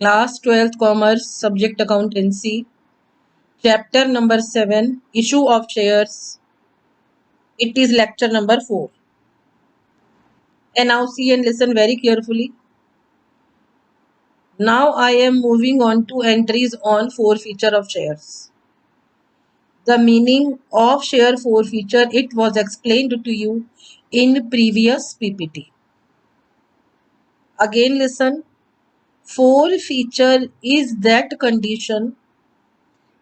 Class 12th Commerce, Subject Accountancy, Chapter number 7, Issue of Shares. It is lecture number 4. And now see and listen very carefully. Now I am moving on to entries on forfeiture of shares. The meaning of share forfeiture, it was explained to you in previous PPT. Again listen. Forfeiture is that condition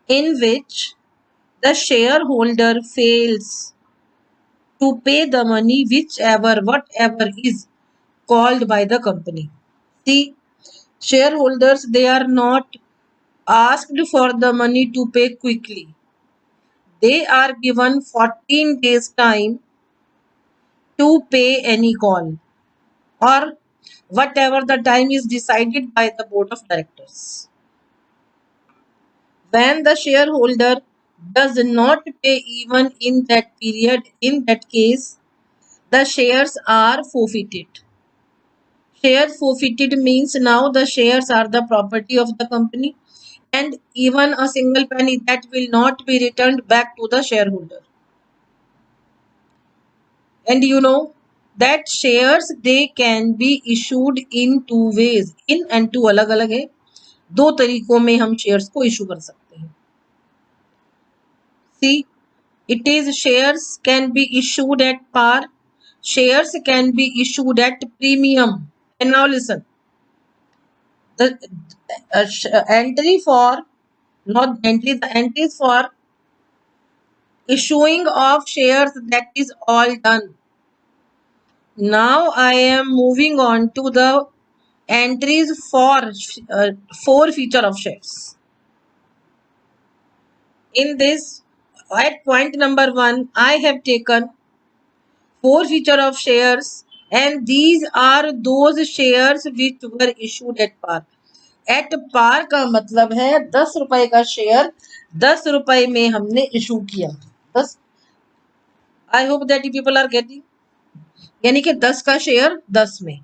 in which the shareholder fails to pay the money whatever is called by the company. See, shareholders, they are not asked for the money to pay quickly. They are given 14 days time to pay any call or whatever the time is decided by the board of directors. When the shareholder does not pay even in that period, in that case, the shares are forfeited. Shares forfeited means now the shares are the property of the company and even a single penny that will not be returned back to the shareholder. And you know that shares, they can be issued in two ways. In and two अलग अलग है. दो तरीकों में हम shares को issue कर सकते हैं. See, it is shares can be issued at par. Shares can be issued at premium. And now listen. The entry for not entry the entries for issuing of shares, that is all done. Now I am moving on to the entries for forfeiture of shares. In this, at point number 1, I have taken forfeiture of shares, and these are those shares which were issued at par. At par का मतलब है 10 रुपए का share 10 रुपए में हमने issue किया. 10. I hope that you people are getting. यानी कि 10 का शेयर 10 में,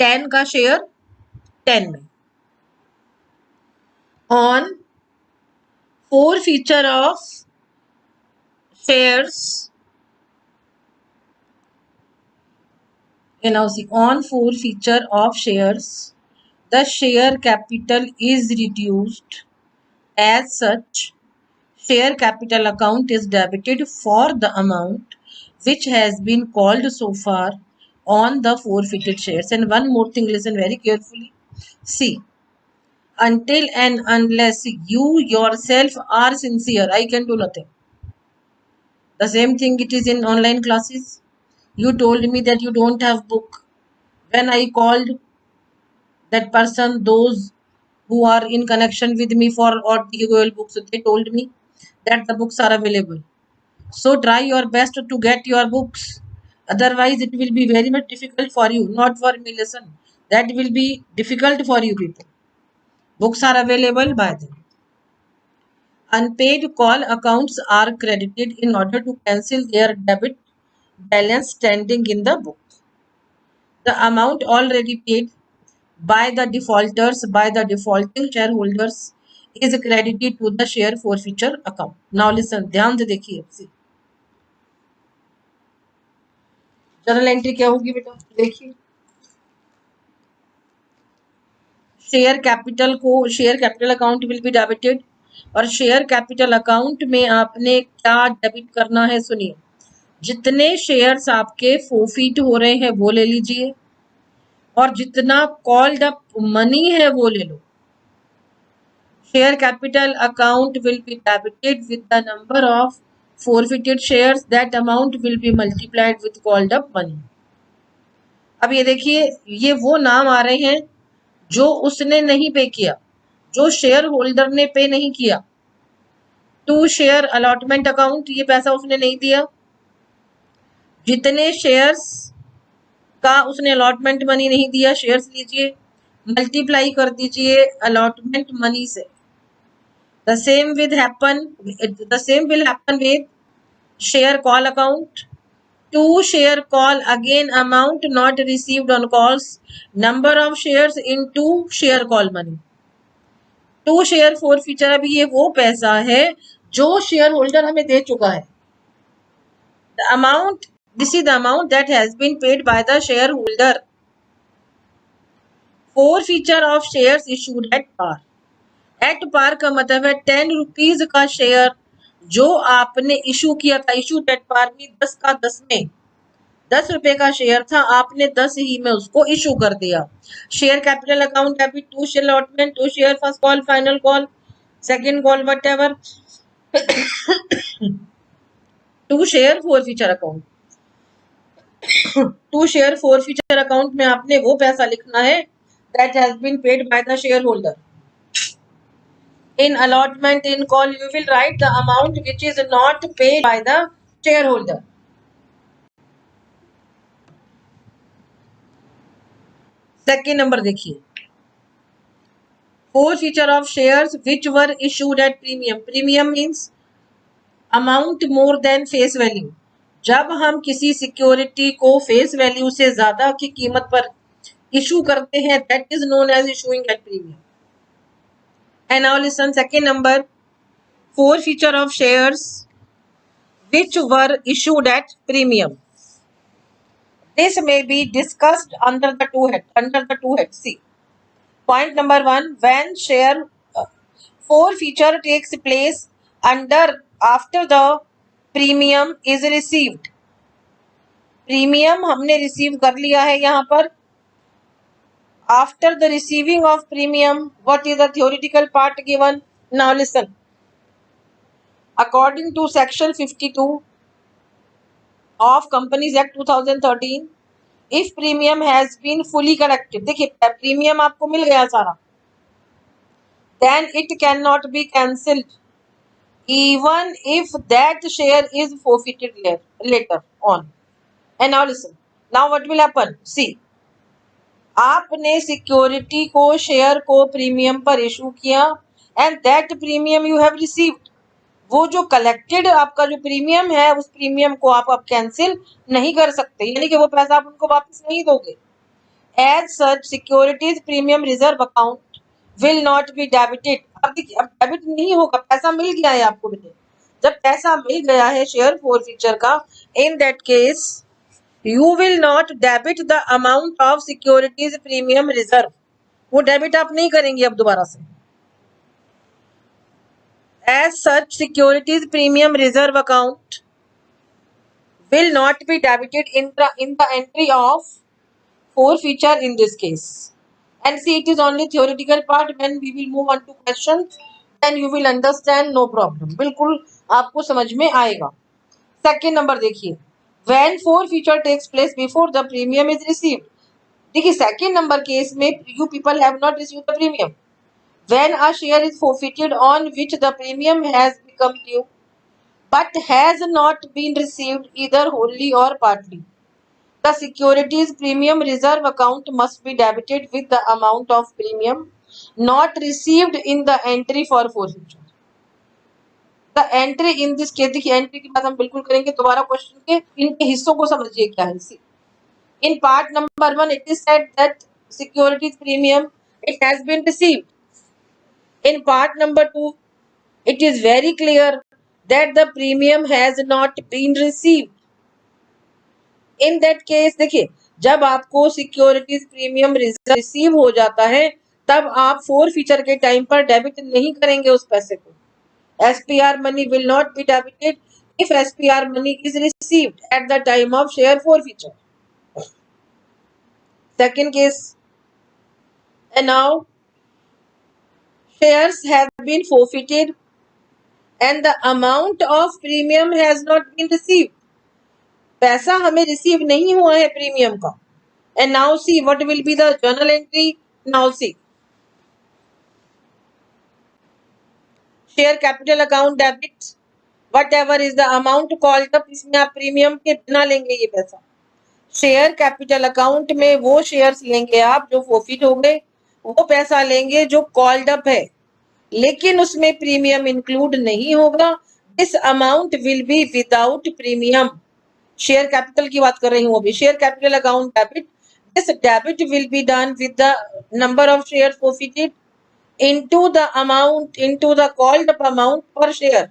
10 का शेयर 10 में. On forfeiture of shares, you know, see, on forfeiture of shares, the share capital is reduced. As such, share capital account is debited for the amount which has been called so far on the forfeited shares. And one more thing, listen very carefully. See, until and unless you yourself are sincere, I can do nothing. The same thing it is in online classes. You told me that you don't have book. When I called that person, those who are in connection with me for or Google books, they told me that the books are available. So try your best to get your books. Otherwise, it will be very much difficult for you. Not for me, listen. That will be difficult for you people. Books are available by them. Unpaid call accounts are credited in order to cancel their debit balance standing in the book. The amount already paid by the defaulters, by the defaulting shareholders, is credited to the share forfeiture account. Now listen, ध्यान से देखिए. See, journal entry क्या होगी बेटा, देखिए. Share capital को, share capital account will be debited. और share capital account में आपने क्या डेबिट करना है, सुनिए. जितने शेयर्स आपके फोफिट हो रहे हैं वो ले लीजिए, और जितना कॉल्ड अप मनी है वो ले लो. Share capital account will be debited with the number of forfeited shares. That amount will be multiplied with called up money. अब ये देखिए, ये वो नाम आ रहे हैं जो उसने नहीं पे किया, जो शेयर होल्डर ने पे नहीं किया. टू शेयर अलॉटमेंट अकाउंट, ये पैसा उसने नहीं दिया. जितने शेयर्स का उसने अलॉटमेंट मनी नहीं दिया, शेयर्स लीजिए, मल्टीप्लाई कर दीजिए अलॉटमेंट मनी से. The same will happen with share call account. To share call, again amount not received on calls, number of shares into share call money. To share forfeiture, अभी ये वो पैसा है जो share holder हमें दे चुका है। The amount, this is the amount that has been paid by the share holder. Forfeiture of shares issued at par. At par का मतलब है 10 रुपीज का शेयर जो आपने इशू किया था, इशूड एट पार में 10 का 10 में, 10 रुपए का शेयर था, आपने 10 ही में उसको इशू कर दिया। Share capital account debit to share allotment, to share first call, final call, second call, whatever, to share forfeiture account. To share forfeiture account में आपने वो पैसा लिखना है that has been paid by the share holder. In allotment, in call, you will write the amount which is not paid by the shareholder. Second number देखिए, forfeiture of shares which were issued at premium. Premium means amount more than face value. जब हम किसी security को face value से ज्यादा की कीमत पर इशू करते हैं, that is known as issuing at premium. And now listen, second number, forfeiture of shares which were issued at premium. This may be discussed under the two heads. See, point number 1, when share forfeiture takes place after the premium is received. Premium हमने receive कर लिया है यहाँ पर। After the receiving of premium, what is the theoretical part given? Now listen. According to section 52 of Companies Act 2013, if premium has been fully collected, देखिए premium आपको मिल गया सारा, then it cannot be cancelled even if that share is forfeited later on. And now listen, now what will happen? See, आपने security को, share को premium पर issue किया and that premium you have received. वो जो collected आपका जो premium है, उस प्रीमियम को आप कैंसिल नहीं कर सकते, यानी कि वो पैसा आप उनको वापस नहीं दोगे। As such securities premium reserve account will not be debited. अब देखिए, अब डेबिट नहीं होगा, पैसा मिल गया है आपको। बेटे जब पैसा मिल गया है शेयर फोरफीचर का, in that case you will not debit the amount of securities premium reserve. वो डेबिट आप नहीं करेंगे अब दोबारा से। As such, securities premium reserve account will not be debited in the entry of forfeiture in this case. And see, it is only theoretical part. When we will move on to questions, then you will understand, no problem. बिल्कुल आपको समझ में आएगा। Second number देखिए, when forfeiture takes place before the premium is received. देखिए second number case में you people have not received the premium. When a share is forfeited on which the premium has become due but has not been received either wholly or partly, the securities premium reserve account must be debited with the amount of premium not received in the entry for forfeiture. The entry in this case, देखिए entry की बात हम बिल्कुल करेंगे दोबारा। Question के इनके हिस्सों को समझिए क्या है। In part number 1, it is said that securities premium it has been received. In part number 2, it is very clear that the premium has not been received. In that case, देखिए जब आपको सिक्योरिटीज प्रीमियम रिसीव हो जाता है, तब आप four feature के time पर डेबिट नहीं करेंगे उस पैसे को। SPR money will not be debited if SPR money is received at the time of share four feature. Second case, and now shares have been forfeited and the amount of premium has not been received. पैसा हमें receive नहीं हुआ है premium का। And now see what will be the journal entry. Now see, share capital account debit whatever is the amount called up, इसमें आप premium के बिना लेंगे ये पैसा। शेयर कैपिटल अकाउंट में वो शेयर्स लेंगे आप जो फोर्फिट हो गए, वो पैसा लेंगे जो कॉल्ड अप है, लेकिन उसमें प्रीमियम इंक्लूड नहीं होगा। This amount will be without premium. Share capital की बात कर रही हूँ अभी। Share capital account debit, this debit will be done with the number of share forfeited into the called up amount per share.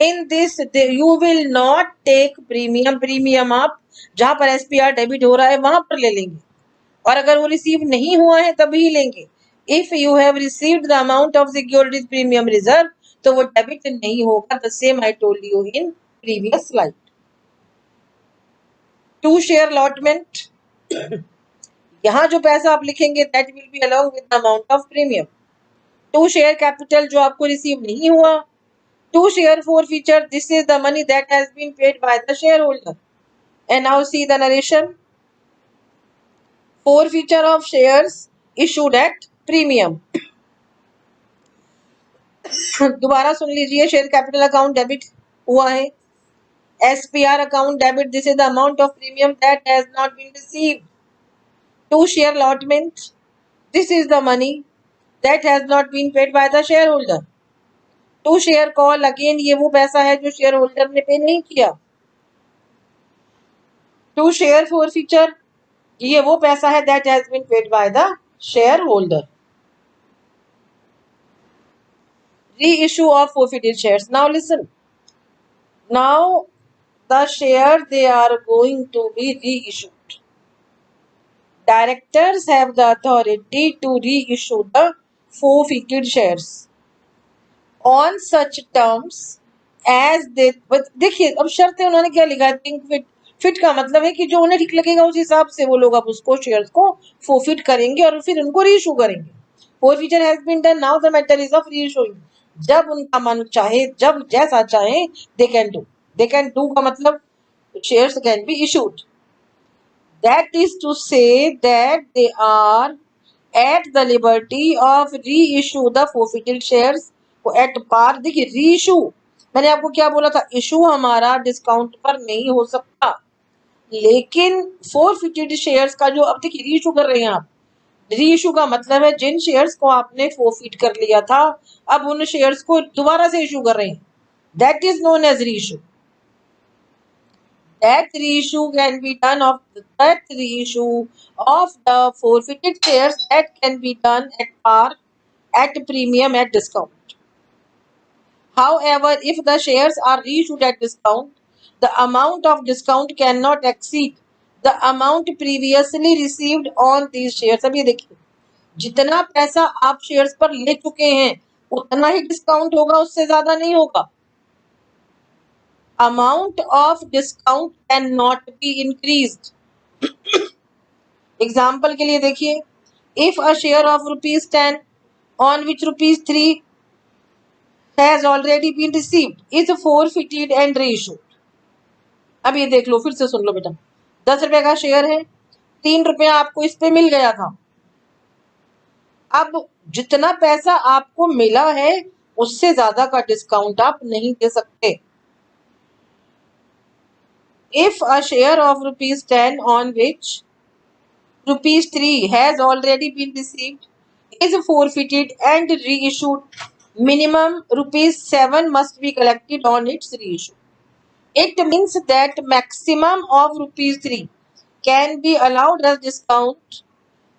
In this you will not take premium आप जहां पर SPR debit हो रहा है वहां पर ले लेंगे, और अगर वो रिसीव नहीं हुआ है तभी लेंगे. If you have received the amount of securities premium reserve तो वो डेबिट नहीं होगा. The same I told you in previous slide. To share allotment, यहाँ जो पैसा आप लिखेंगे that will be along with the amount of premium. To share capital जो आपको रिसीव नहीं हुआ. To share forfeiture, this is the money that has been paid by the shareholder. And now see the narration. Forfeiture of shares issued at premium. दोबारा सुन लीजिए. Share capital account debit हुआ है. SPR account debit, this is the amount of premium that has not been received. To share allotment, this is the money that has not been paid by the share holder. To share call, again ये वो पैसा है जो share holder ने पे नहीं किया. To share forfeiture, ये वो पैसा है that has been paid by the share holder. Reissue of forfeited shares. Now listen. Now the share they are going to be reissued. Directors have the authority to reissue the forfeited shares on such terms as they. देखिए अब शर्तें उन्होंने क्या लिखा है. Think fit. Fit का मतलब है कि जो उन्हें ठीक लगेगा उस हिसाब से वो लोग अब उसको शेयर्स को फोरफिट करेंगे और फिर उनको रीइशू करेंगे. Forfeiture has been done. Now the matter is of reissuing. जब उनका मन चाहे, जब जैसा चाहे they can do. They can do का मतलब shares can be issued. That is to say that they are at the liberty of reissue the forfeited shares at par. देखिए reissue, मैंने आपको क्या बोला था, इशू हमारा डिस्काउंट पर नहीं हो सकता, लेकिन forfeited शेयर्स का जो अब देखिए रीइशू कर रहे हैं आप. रीइशू का मतलब है जिन शेयर्स को आपने फोरफिट कर लिया था अब उन शेयर्स को दोबारा से इशू कर रहे हैं. That is known as reissue. That reissue can be done of the forfeited shares that can be done at par, at premium, at discount. However, if the shares are reissued at discount, the amount of discount cannot exceed the amount previously received on these shares. अब ये देखिए, जितना पैसा आप shares पर ले चुके हैं उतना ही डिस्काउंट होगा, उससे ज्यादा नहीं होगा. Amount of discount cannot be increased. Example के लिए देखिए, if a share of ₹10 on which ₹3 has already been received is forfeited and reissued. अब ये देख लो, फिर से सुन लो बेटा. 10 रुपए का शेयर है, 3 रुपया आपको इस पे मिल गया था. अब जितना पैसा आपको मिला है उससे ज्यादा का डिस्काउंट आप नहीं दे सकते. If a share of ₹10 on which ₹3 has already been received is forfeited and reissued, minimum ₹7 must be collected on its reissue. It means that maximum of ₹3 can be allowed as discount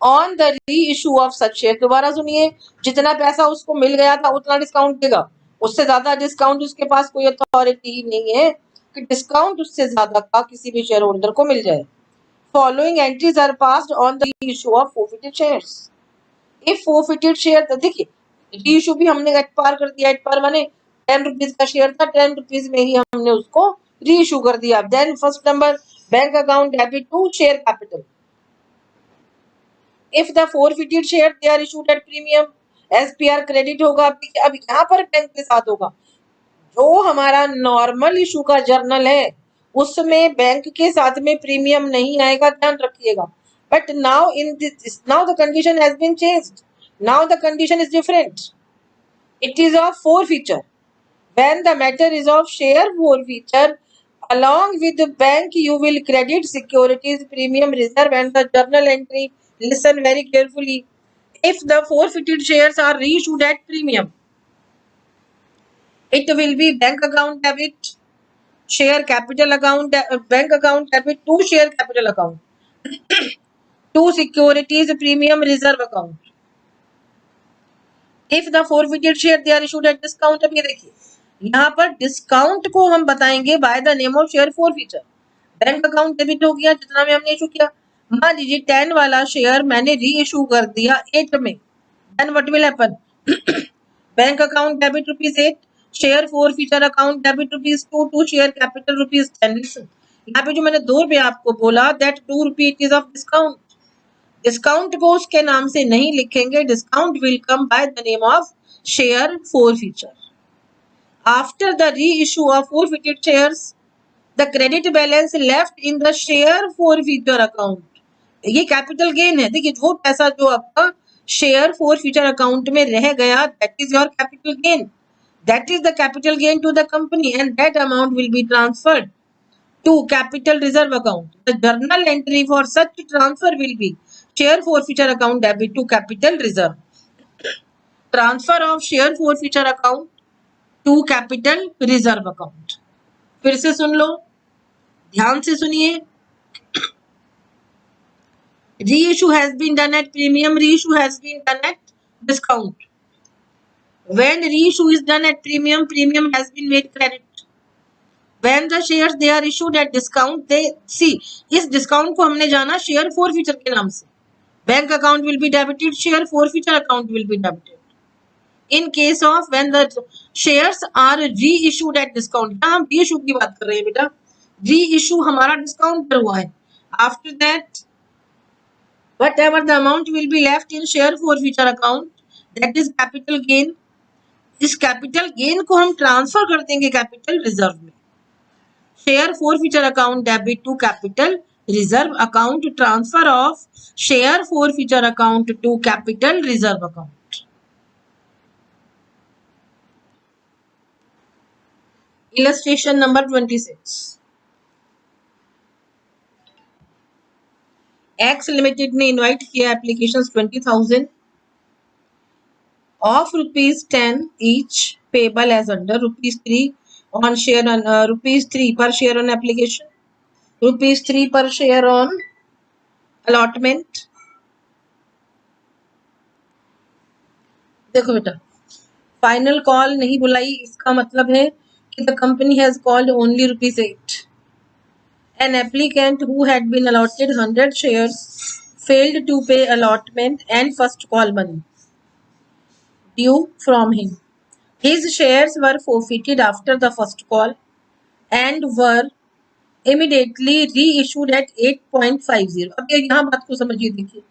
on the reissue of such share. दोबारा सुनिए, जितना पैसा उसको मिल गया था उतना discount देगा, उससे ज्यादा डिस्काउंट उसके पास कोई अथॉरिटी ही नहीं है कि डिस्काउंट उससे ज्यादा का किसी भी शेयर होल्डर को मिल जाए. Following entries are passed on the reissue of forfeited shares. If forfeited share, देखिए reissue भी हमने एट पार कर दिया. एट पार माने 10 रुपीज का शेयर था, 10 रुपीज में ही हमने उसको रीइशू कर दिया. Then first number, bank account debit to share capital. If the forfeited share they are issued at premium, SPR credit होगा. अब यहाँ पर बैंक के साथ होगा. जो हमारा नॉर्मल इशू का जर्नल है उसमें बैंक के साथ में प्रीमियम नहीं आएगा, ध्यान रखिएगा. But now in this, now the condition has been changed. Now the condition is different. It is of forfeiture. When the matter is of share forfeiture, along with the bank you will credit securities premium reserve and the journal entry. Listen very carefully. If the forfeited shares are reissued at premium, it will be bank account debit, share capital account, bank account debit to share capital account, to securities premium reserve account. If the forfeited share they are issued at discount, अब ये देखिए यहाँ पर discount को हम बताएंगे by the name of share forfeiture. Bank account debit हो गया जितना भी हमने इशू किया। मान लीजिए 10 वाला शेयर मैंने री इशू कर दिया 8 में, then what will happen? Bank account debit ₹8, share forfeiture account debit ₹2, to share capital ₹10। Listen, यहाँ पे जो मैंने 2 रुपये आपको बोला, दैट 2 रुपये it is of discount. Discount को उसके नाम से नहीं लिखेंगे, discount will come by the name of share forfeiture. After the reissue of forfeited shares, the credit balance left in the share forfeiture account, ये capital gain है। देखिए वो पैसा जो आपका शेयर forfeiture अकाउंट में रह गया, that is your capital gain, that is the capital gain to the company and that amount will be transferred to capital reserve account. The journal entry for such transfer will be share forfeiture account debit to capital reserve. Transfer of share forfeiture account to capital reserve account. फिर से सुन लो, ध्यान से सुनिए। Reissue has been done at premium, reissue has been done at discount. When reissue is done at premium, premium has been made credit. When the shares they are issued at discount, they see इस discount को हमने जाना share forfeiture के नाम से। Bank account will be debited, share forfeiture account will be debited. In case of when the shares are reissued at discount, यहाँ हम reissue की बात कर रहे हैं बेटा, reissue हमारा discount पर हुआ है। After that, whatever the amount will be left in share forfeiture account, that is capital gain. इस capital gain को हम transfer कर देंगे capital reserve में। Share forfeiture account debit to capital reserve account, transfer of share forfeiture account to capital reserve account. Illustration number 26, X limited ने invite किया applications 20,000 of ₹10 each payable as under ₹3 on share on ₹3 per share on application, ₹3 per share on allotment. देखो बेटा, final call नहीं बुलाई, इसका मतलब है कि the company has called only ₹8. An applicant who had been allotted 100 shares failed to pay allotment and first call money due from him. His shares were forfeited after the first call and were immediately reissued at 8.50. अब ये यहाँ बात को समझिए, देखिए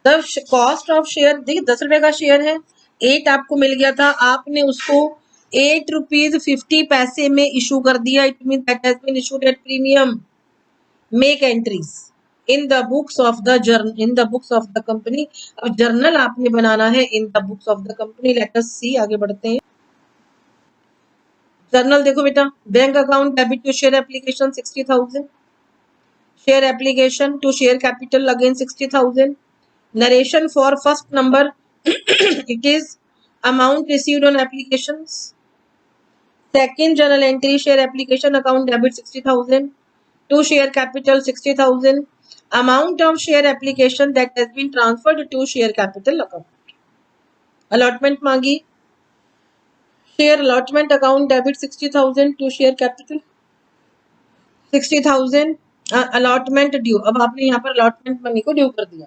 the cost of share, देखिए 10 रुपए का शेयर है, 8 आपको मिल गया था, आपने उसको ₹8.50 में इशू कर दिया। It mean that has been issued at premium. Make entries in the books of the journal, in the books of the company. अब जर्नल आपने बनाना है in the books of the company. Let us see, आगे बढ़ते हैं। Journal देखो बेटा, bank account debit to share application 60,000, share application to share capital again 60,000, narration for first number it is amount received on applications, second journal entry share application account debit 60,000 to share capital 60,000, amount of share application that has been transferred to share capital account. Allotment मांगी, share allotment account debit 60,000 to share capital 60,000, allotment due. अब आपने यहाँ पर allotment money को due कर दिया।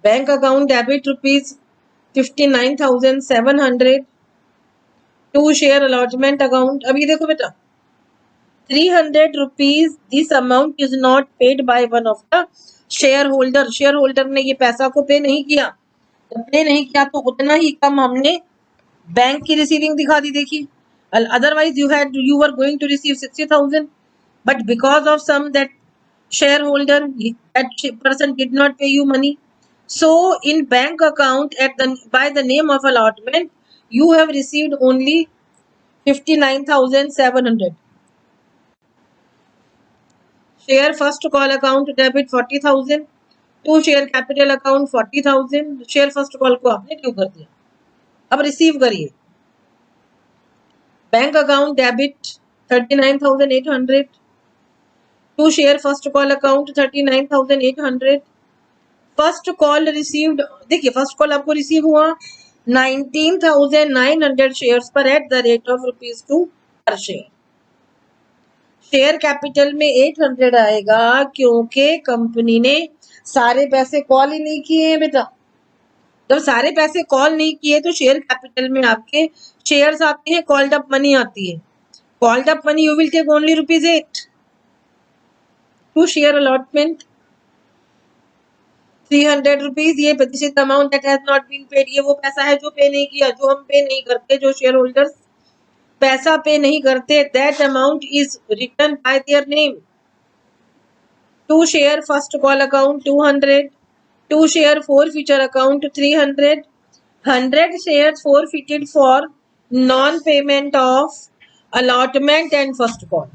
Bank account debit ₹59,700 to share allotment account. अब ये देखो बेटा, ₹300 this amount is not paid by one of the share holder. Share holder ने ये पैसा को पे नहीं किया, पे नहीं किया तो उतना ही कम हमने बैंक की रिसीविंग दिखा दी। देखिए, otherwise you were going to receive 60,000, but because of some that shareholder, that person did not pay you money, so in bank account by the name of allotment you have received only 59,700. share first call account debit 40,000 to share capital account 40,000, share first call को आपने due कर दिया। अब receive करिए, bank account debit 39,800 to share first call account 39,800, first call received, देखिए first call आपको receive हुआ 19,900 shares पर एट द रेट ऑफ ₹2 पर शेयर। शेयर कैपिटल में 800 आएगा क्योंकि कंपनी ने सारे पैसे कॉल ही नहीं किए हैं बेटा। जब सारे पैसे कॉल नहीं किए तो शेयर कैपिटल में आपके शेयर्स आते हैं, कॉल्ड अप मनी आती है। Called up money you will take only ₹8 to share allotment. 300 rupees ये प्रतिशत amount that has not been paid, ये वो पैसा है जो पे नहीं किया, जो हम पे नहीं करते, जो शेयर होल्डर्स पैसा पे नहीं करते, that amount is written by their name. To share first call account 200, to share forfeiture account 300, 100 shares forfeited for non payment of allotment and first call।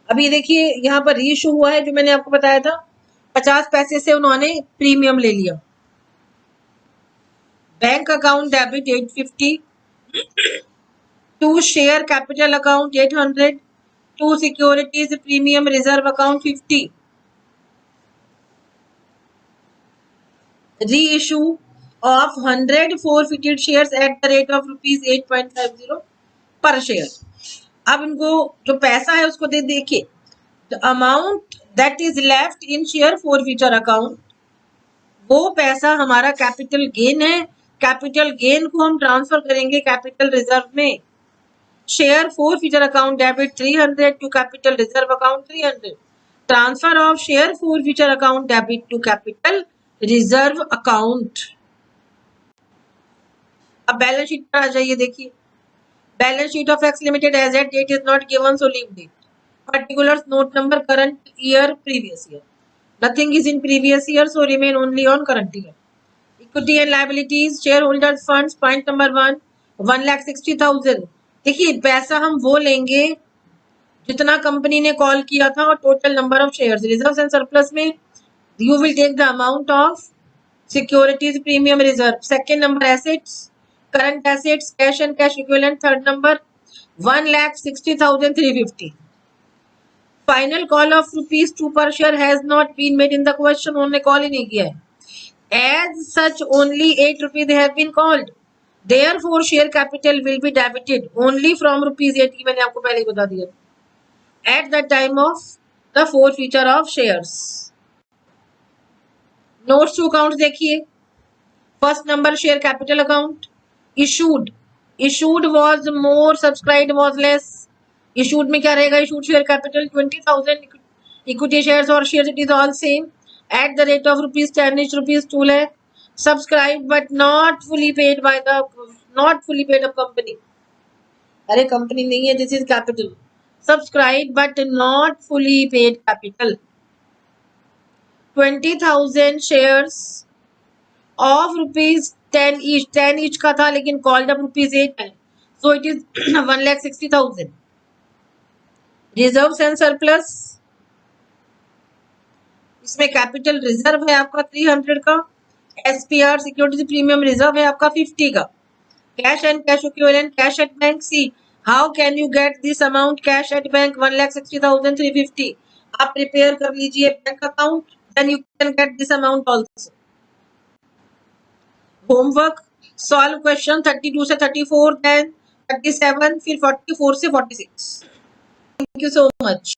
अभी देखिए यहाँ पर रीइशू हुआ है, जो मैंने आपको बताया था 50 पैसे से उन्होंने प्रीमियम ले लिया। Bank account debit 850, to share capital account 800, to securities premium reserve account 50। Reissue of 100 forfeited shares at the rate of ₹8.50 per share। अब इनको जो पैसा है उसको देखिए, the amount that is left in share forfeiture account, वो पैसा हमारा कैपिटल गेन है। कैपिटल गेन को हम ट्रांसफर करेंगे कैपिटल रिजर्व में। Share forfeiture account debit 300 to capital reserve account 300। Transfer of share forfeiture account debit to capital reserve account. अब balance sheet पर आ जाइए, देखिए balance sheet of X limited as at date is not given, so leave date, particulars note number current year previous year, nothing is in previous year so remain only on current year. Equity and liabilities, share holders funds, point number 1 1,60,000। देखिए पैसा हम वो लेंगे जितना company ने call किया था और total number of shares. Reserves and surplus में you will take the amount of securities premium reserve। second number assets, current assets, cash and cash equivalent। third number 1,60,350। final call of ₹2 per share has not been made in the question, उन्होंने call ही नहीं किया है। as such only ₹8 have been called, therefore share capital will be debited only from ₹8 की मैंने आपको पहले ही बता दिया at the time of the forfeiture of shares। Notes to account देखिए, first number share capital account, issued, issued was more, subscribed was less. Issued में क्या रहेगा, issued share capital 20,000, equity shares और shares it is all same at the rate of ₹10 each, ₹2 lakh। Subscribe but not fully paid by the, not fully paid up company, अरे company नहीं है, this is capital. Subscribe but not fully paid capital 20,000 shares of ₹10 each, 10 each का था लेकिन called up ₹8 है, so it is 1,60,000। Reserve and surplus, इसमें capital reserve है आपका 300 का, एसपीआर सिक्योरिटी प्रीमियम रिजर्व है आपका 50 का, cash and cash equivalent, cash at bank. See how can you get this amount cash at bank 1,60,350। आप prepare कर लीजिए bank account, then you can get this amount also। Homework, solve question 32 से 34, then 37, फिर 44 से 46। Thank you so much.